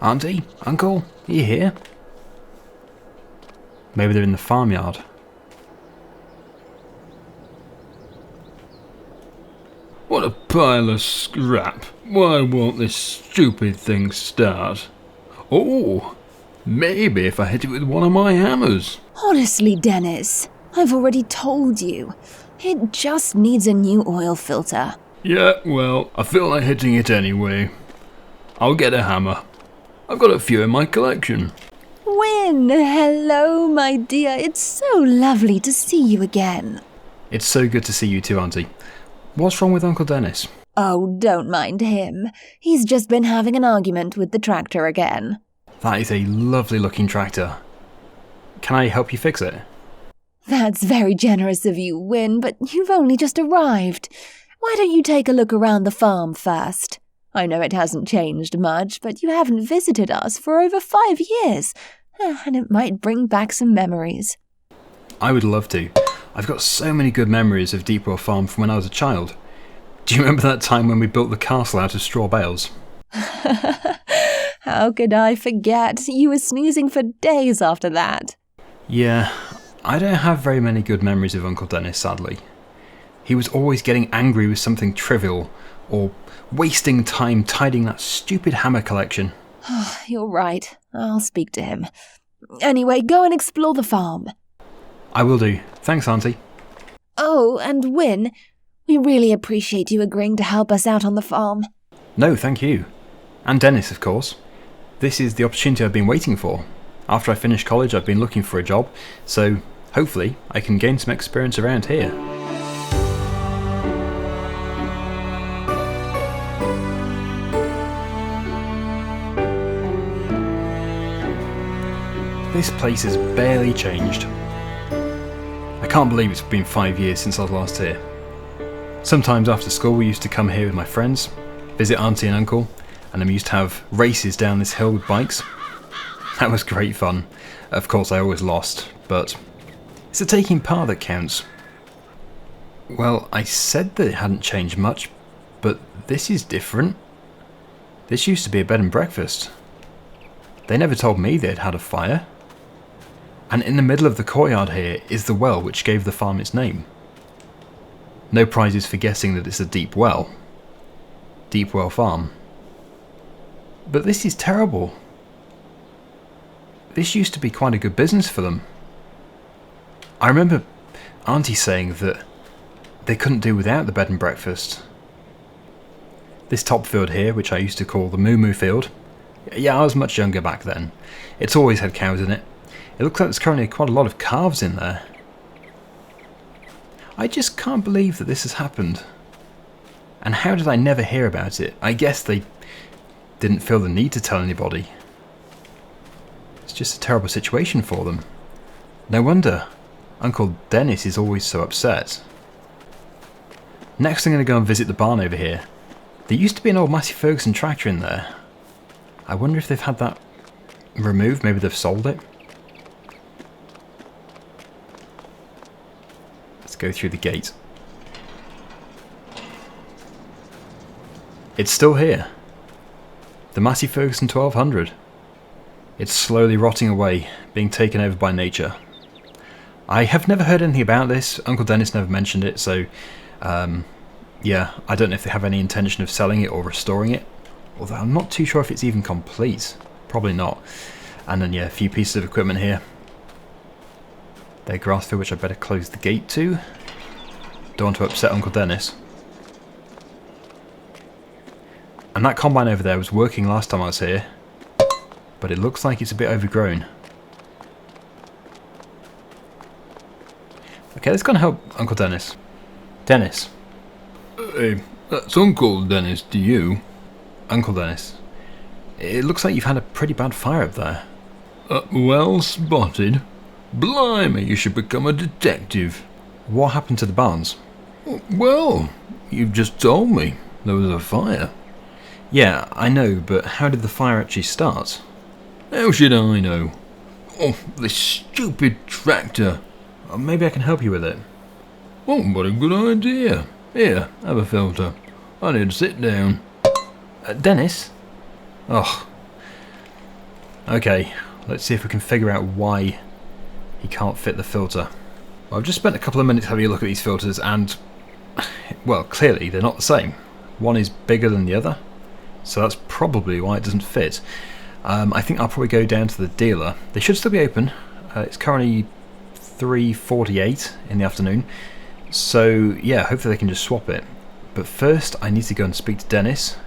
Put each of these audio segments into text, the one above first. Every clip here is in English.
Auntie? Uncle? Are you here? Maybe they're in the farmyard. What a pile of scrap. Why won't this stupid thing start? Oh, maybe if I hit it with one of my hammers. Honestly, Dennis, I've already told you. It just needs a new oil filter. Yeah, well, I feel like hitting it anyway. I'll get a hammer. I've got a few in my collection. Win! Hello, my dear. It's so lovely to see you again. It's so good to see you too, Auntie. What's wrong with Uncle Dennis? Oh, don't mind him. He's just been having an argument with the tractor again. That is a lovely looking tractor. Can I help you fix it? That's very generous of you, Win, but you've only just arrived. Why don't you take a look around the farm first? I know it hasn't changed much, but you haven't visited us for over 5 years, and it might bring back some memories. I would love to. I've got so many good memories of Deepwell Farm from when I was a child. Do you remember that time when we built the castle out of straw bales? How could I forget? You were snoozing for days after that. Yeah, I don't have very many good memories of Uncle Dennis, sadly. He was always getting angry with something trivial, or wasting time tidying that stupid hammer collection. You're right. I'll speak to him. Anyway, go and explore the farm. I will do. Thanks, Auntie. Oh, and Win, we really appreciate you agreeing to help us out on the farm. No, thank you. And Dennis, of course. This is the opportunity I've been waiting for. After I finish college, I've been looking for a job, so hopefully I can gain some experience around here. This place has barely changed. I can't believe it's been 5 years since I was last here. Sometimes after school we used to come here with my friends, visit Auntie and Uncle, and then we used to have races down this hill with bikes. That was great fun. Of course I always lost, but it's the taking part that counts. Well, I said that it hadn't changed much, but this is different. This used to be a bed and breakfast. They never told me they'd had a fire. And in the middle of the courtyard here is the well which gave the farm its name. No prizes for guessing that it's a deep well. Deepwell Farm. But this is terrible. This used to be quite a good business for them. I remember Auntie saying that they couldn't do without the bed and breakfast. This top field here, which I used to call the Moo Moo Field, yeah, I was much younger back then. It's always had cows in it. It looks like there's currently quite a lot of calves in there. I just can't believe that this has happened. And how did I never hear about it? I guess they didn't feel the need to tell anybody. It's just a terrible situation for them. No wonder Uncle Dennis is always so upset. Next I'm going to go and visit the barn over here. There used to be an old Massey Ferguson tractor in there. I wonder if they've had that removed, maybe they've sold it. Let's go through the gate. It's still here. The Massey Ferguson 1200. It's slowly rotting away, being taken over by nature. I have never heard anything about this. Uncle Dennis never mentioned it, so yeah, I don't know if they have any intention of selling it or restoring it. Although I'm not too sure if it's even complete. Probably not. And then yeah, a few pieces of equipment here. Their grass field, which I better close the gate to. Don't want to upset Uncle Dennis. And that combine over there was working last time I was here. But it looks like it's a bit overgrown. Okay, let's go and help Uncle Dennis. Dennis. Hey, that's Uncle Dennis to you. Uncle Dennis. It looks like you've had a pretty bad fire up there. Well spotted. Blimey, you should become a detective. What happened to the barns? Well, you've just told me there was a fire. Yeah, I know, but how did the fire actually start? How should I know? Oh, this stupid tractor. Maybe I can help you with it. Oh, what a good idea. Here, have a filter. I need to sit down. Dennis? Oh, Okay, let's see if we can figure out why he can't fit the filter. Well, I've just spent a couple of minutes having a look at these filters and, well, clearly they're not the same. One is bigger than the other, so that's probably why it doesn't fit. I think I'll probably go down to the dealer. They should still be open. It's currently 3:48 in the afternoon, so yeah, hopefully they can just swap it. But first I need to go and speak to Dennis.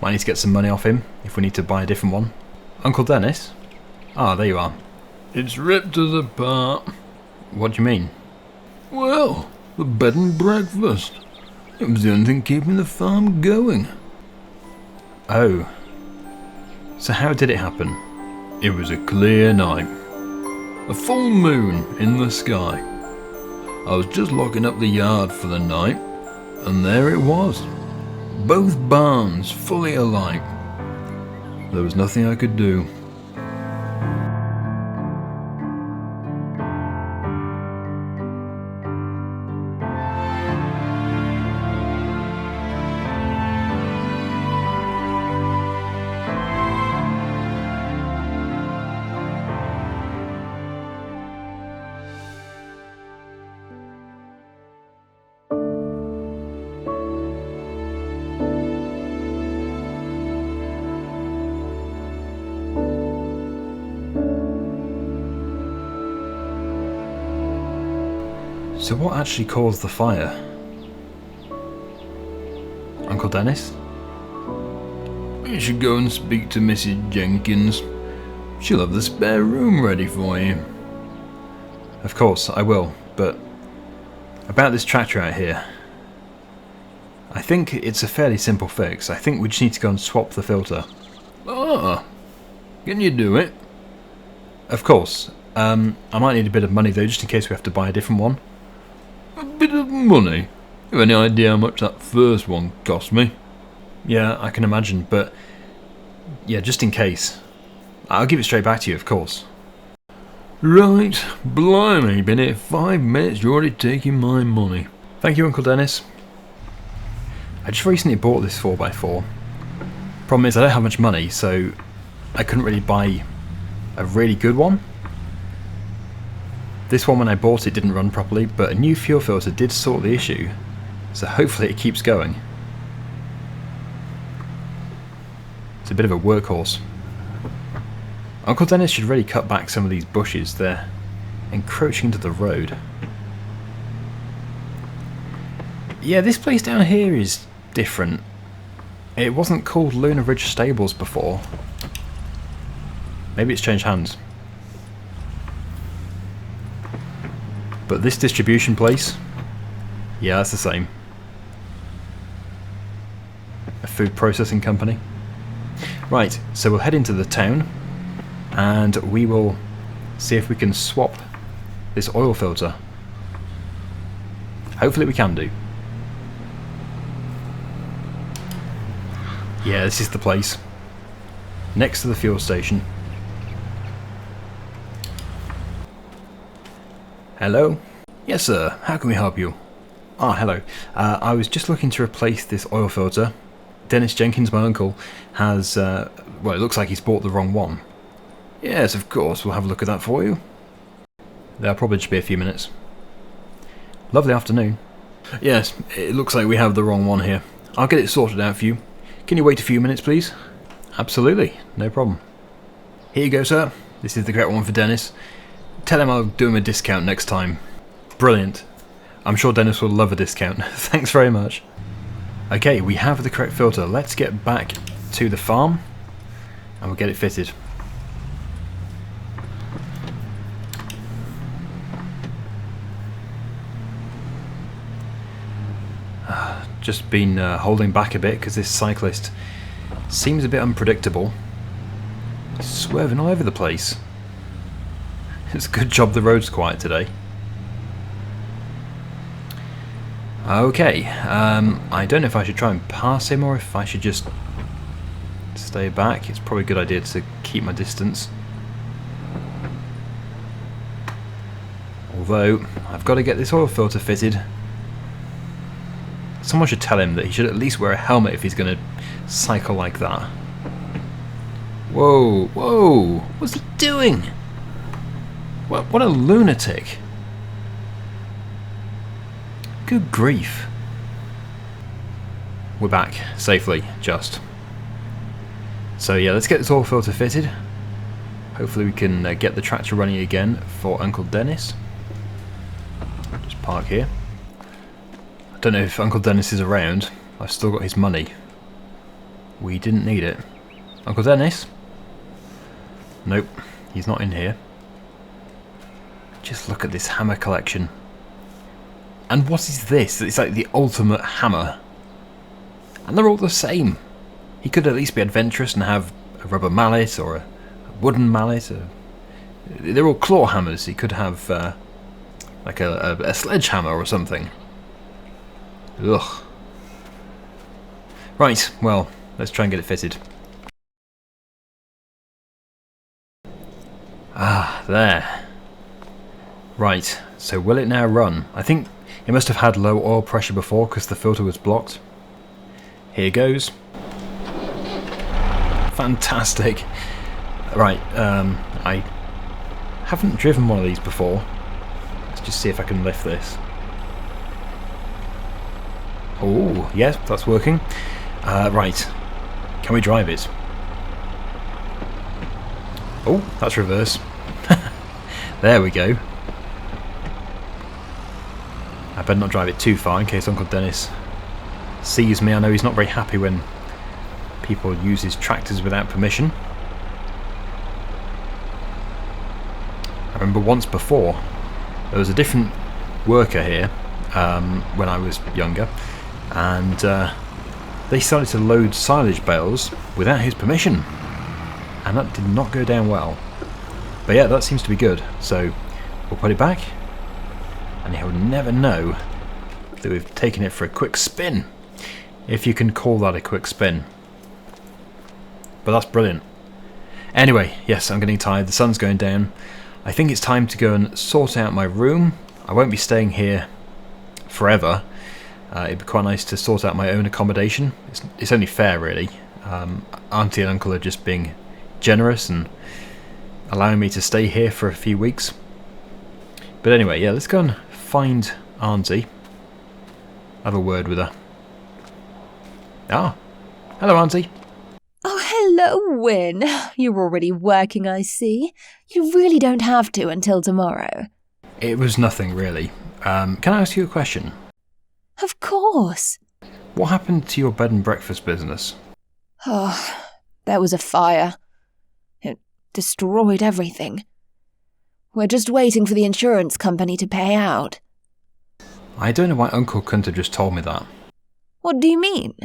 Might need to get some money off him if we need to buy a different one. Uncle Dennis? Ah, there you are. It's ripped us apart. What do you mean? Well, the bed and breakfast. It was the only thing keeping the farm going. Oh. So how did it happen? It was a clear night. A full moon in the sky. I was just locking up the yard for the night, and there it was. Both barns fully alight. There was nothing I could do. So what actually caused the fire? Uncle Dennis? You should go and speak to Mrs. Jenkins. She'll have the spare room ready for you. Of course, I will, but about this tractor out here. I think it's a fairly simple fix. I think we just need to go and swap the filter. Ah, can you do it? Of course. I might need a bit of money though, just in case we have to buy a different one. A bit of money? You have any idea how much that first one cost me? Yeah, I can imagine, but yeah, just in case. I'll give it straight back to you, of course. Right, blimey, been here 5 minutes, you're already taking my money. Thank you, Uncle Dennis. I just recently bought this 4x4. Problem is I don't have much money, so I couldn't really buy a really good one. This one, when I bought it, didn't run properly, but a new fuel filter did sort the issue, so hopefully it keeps going. It's a bit of a workhorse. Uncle Dennis should really cut back some of these bushes. They're encroaching into the road. Yeah, this place down here is different. It wasn't called Lunar Ridge Stables before. Maybe it's changed hands. But this distribution place, yeah, that's the same. A food processing company. Right, so we'll head into the town and we will see if we can swap this oil filter. Hopefully we can do. Yeah, this is the place. Next to the fuel station. Hello? Yes sir, how can we help you? Ah, hello. I was just looking to replace this oil filter. Dennis Jenkins, my uncle, has, well, it looks like he's bought the wrong one. Yes, of course, we'll have a look at that for you. That'll probably just be a few minutes. Lovely afternoon. Yes, it looks like we have the wrong one here. I'll get it sorted out for you. Can you wait a few minutes, please? Absolutely, no problem. Here you go, sir. This is the correct one for Dennis. Tell him I'll do him a discount next time. Brilliant. I'm sure Dennis will love a discount. Thanks very much. Okay, we have the correct filter. Let's get back to the farm and we'll get it fitted. Just been holding back a bit because this cyclist seems a bit unpredictable. He's swerving all over the place. It's a good job the road's quiet today. Okay, I don't know if I should try and pass him or if I should just stay back. It's probably a good idea to keep my distance. Although, I've got to get this oil filter fitted. Someone should tell him that he should at least wear a helmet if he's going to cycle like that. Whoa, whoa! What's he doing? What a lunatic! Good grief. We're back, safely, just. So yeah, let's get this oil filter fitted. Hopefully we can get the tractor running again for Uncle Dennis. Just park here. I don't know if Uncle Dennis is around. I've still got his money. We didn't need it. Uncle Dennis? Nope, he's not in here. Just look at this hammer collection. And what is this? It's like the ultimate hammer. And they're all the same. He could at least be adventurous and have a rubber mallet or a wooden mallet. They're all claw hammers. He could have like a sledgehammer or something. Ugh. Right, well, let's try and get it fitted. Ah, there. Right, so will it now run? I think it must have had low oil pressure before because the filter was blocked. Here goes. Fantastic. Right, I haven't driven one of these before. Let's just see if I can lift this. Oh, yes, that's working. Right, can we drive it? Oh, that's reverse. There we go. I better not drive it too far in case Uncle Dennis sees me. I know he's not very happy when people use his tractors without permission. I remember once before there was a different worker here when I was younger, and they started to load silage bales without his permission, and that did not go down well. But yeah, that seems to be good, so we'll put it back and he'll never know that we've taken it for a quick spin, if you can call that a quick spin. But that's brilliant. Anyway, yes, I'm getting tired, the sun's going down. I think it's time to go and sort out my room. I won't be staying here forever. It'd be quite nice to sort out my own accommodation. It's only fair, really. Auntie and Uncle are just being generous and allowing me to stay here for a few weeks. But anyway, yeah, let's go and find Auntie. Have a word with her. Ah, hello, Auntie. Oh, hello, Win. You're already working, I see. You really don't have to until tomorrow. It was nothing, really. Can I ask you a question? Of course. What happened to your bed and breakfast business? Oh, there was a fire. It destroyed everything. We're just waiting for the insurance company to pay out. I don't know why Uncle couldn't have just told me that. What do you mean?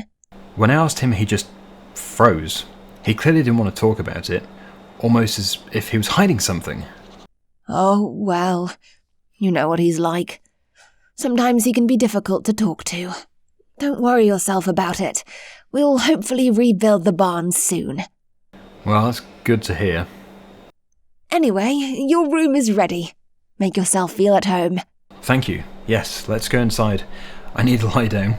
When I asked him, he just froze. He clearly didn't want to talk about it, almost as if he was hiding something. Oh, well, you know what he's like. Sometimes he can be difficult to talk to. Don't worry yourself about it. We'll hopefully rebuild the barn soon. Well, that's good to hear. Anyway, your room is ready. Make yourself feel at home. Thank you. Yes, let's go inside. I need to lie down.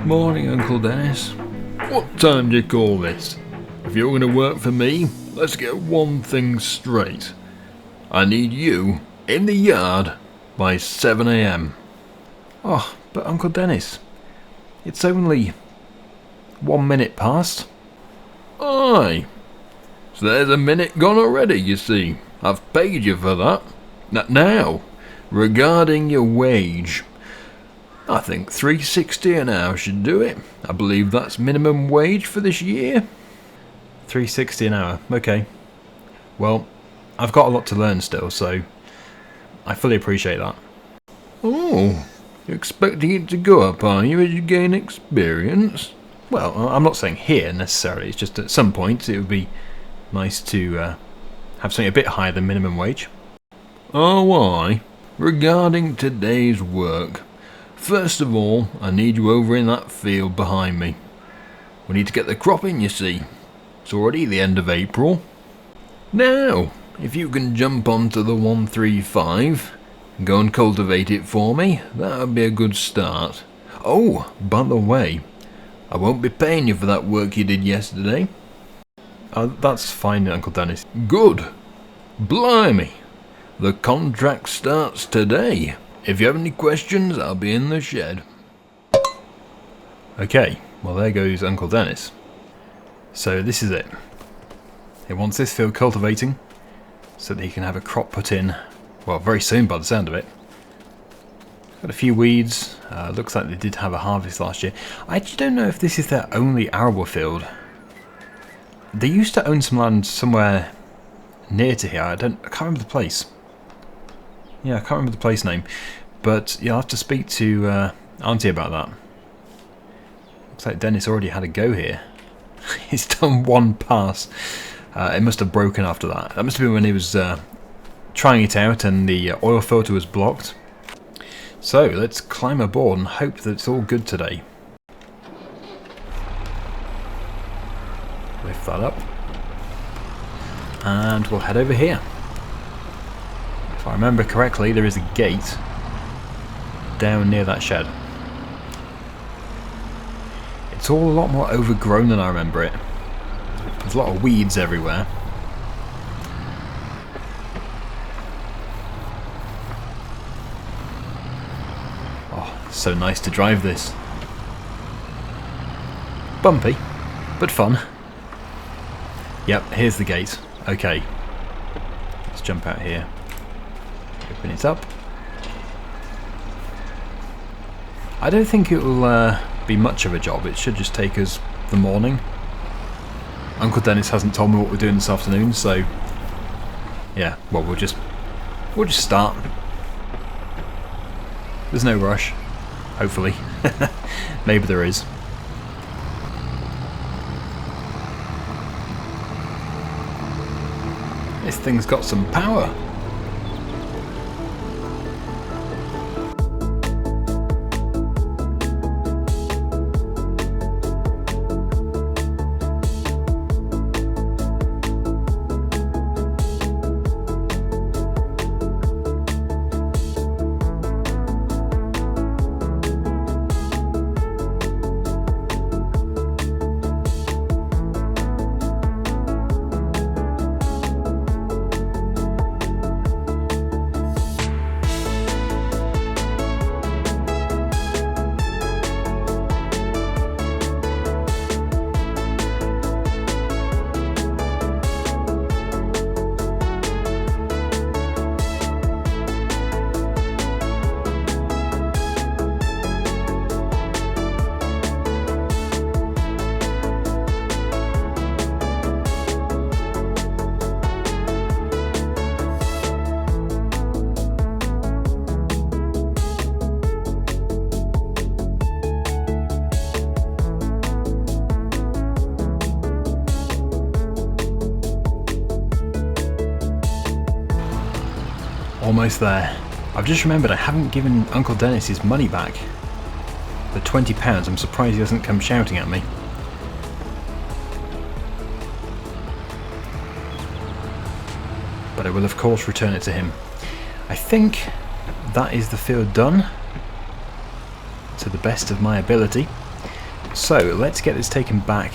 Morning, Uncle Dennis. What time do you call this? If you're going to work for me, let's get one thing straight. I need you in the yard by 7 AM. Oh, but Uncle Dennis, it's only 1 minute past. Aye. So there's a minute gone already, you see. I've paid you for that. Now, regarding your wage, I think $3.60 an hour should do it. I believe that's minimum wage for this year. $3.60 an hour, okay. Well, I've got a lot to learn still, so I fully appreciate that. Oh, You're expecting it to go up, are you, as you gain experience? Well, I'm not saying here necessarily, it's just at some point it would be nice to have something a bit higher than minimum wage. Oh, why? Regarding today's work, first of all, I need you over in that field behind me. We need to get the crop in, you see. It's already the end of April. Now, if you can jump onto the 135 and go and cultivate it for me, that would be a good start. Oh, by the way, I won't be paying you for that work you did yesterday. That's fine, Uncle Dennis. Good. Blimey. The contract starts today. If you have any questions, I'll be in the shed. Okay, well there goes Uncle Dennis. So this is it. He wants this field cultivating so that he can have a crop put in, well, very soon by the sound of it. Got a few weeds. Looks like they did have a harvest last year. I actually don't know if this is their only arable field. They used to own some land somewhere near to here. I can't remember the place. Yeah, I can't remember the place name. But yeah, I'll have to speak to Auntie about that. Looks like Dennis already had a go here. He's done one pass. It must have broken after that. That must have been when he was trying it out and the oil filter was blocked. So let's climb aboard and hope that it's all good today. Lift that up. And we'll head over here. If I remember correctly, there is a gate down near that shed. It's all a lot more overgrown than I remember it. There's a lot of weeds everywhere. Oh, so nice to drive this. Bumpy, but fun. Yep, here's the gate. Okay. Let's jump out here. Open it up. I don't think it will be much of a job. It should just take us the morning. Uncle Dennis hasn't told me what we're doing this afternoon, so yeah, well we'll just start. There's no rush, hopefully. Maybe there is. This thing's got some power. Almost there. I've just remembered I haven't given Uncle Dennis his money back. The £20, I'm surprised he doesn't come shouting at me. But I will of course return it to him. I think that is the field done, to the best of my ability. So let's get this taken back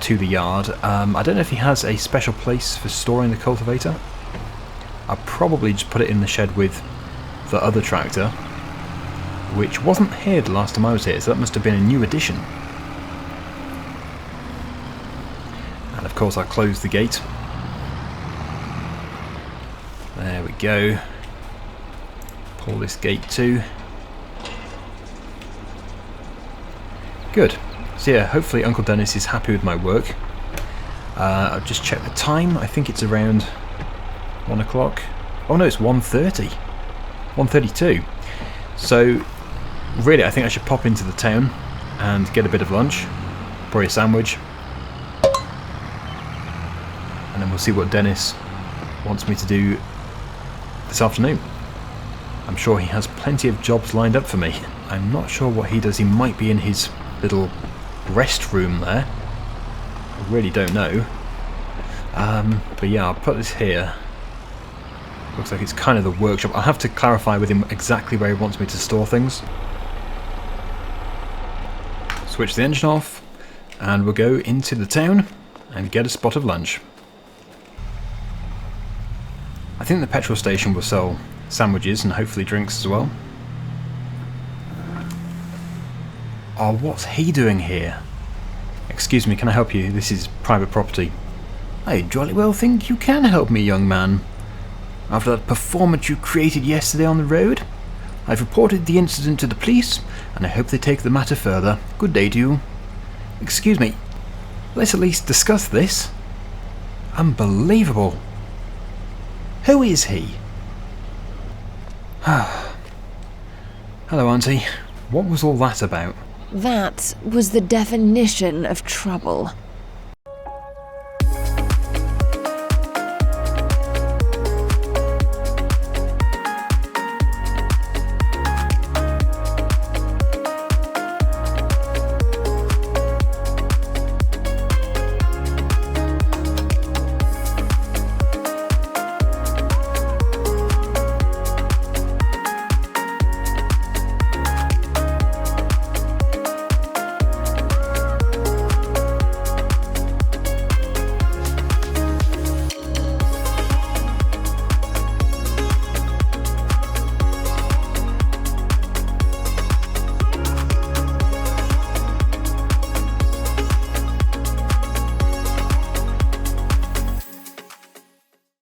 to the yard. I don't know if he has a special place for storing the cultivator. I'll probably just put it in the shed with the other tractor, which wasn't here the last time I was here, so that must have been a new addition. And of course I'll close the gate. There we go. Pull this gate too. Good. So yeah, hopefully Uncle Dennis is happy with my work. I've just checked the time. I think it's around 1 o'clock. Oh no, it's 1:30. 1:32. So Really, I think I should pop into the town and get a bit of lunch. Probably a sandwich. And then we'll see what Dennis wants me to do this afternoon. I'm sure he has plenty of jobs lined up for me. I'm not sure what he does. He might be in his little rest room there. I really don't know. But yeah, I'll put this here. Looks like it's kind of the workshop. I'll have to clarify with him exactly where he wants me to store things. Switch the engine off, and we'll go into the town and get a spot of lunch. I think the petrol station will sell sandwiches and hopefully drinks as well. Oh, what's he doing here? Excuse me, can I help you? This is private property. I jolly well think you can help me, young man. After that performance you created yesterday on the road, I've reported the incident to the police, and I hope they take the matter further. Good day to you. Excuse me, let's at least discuss this. Unbelievable. Who is he? Hello, Auntie. What was all that about? That was the definition of trouble.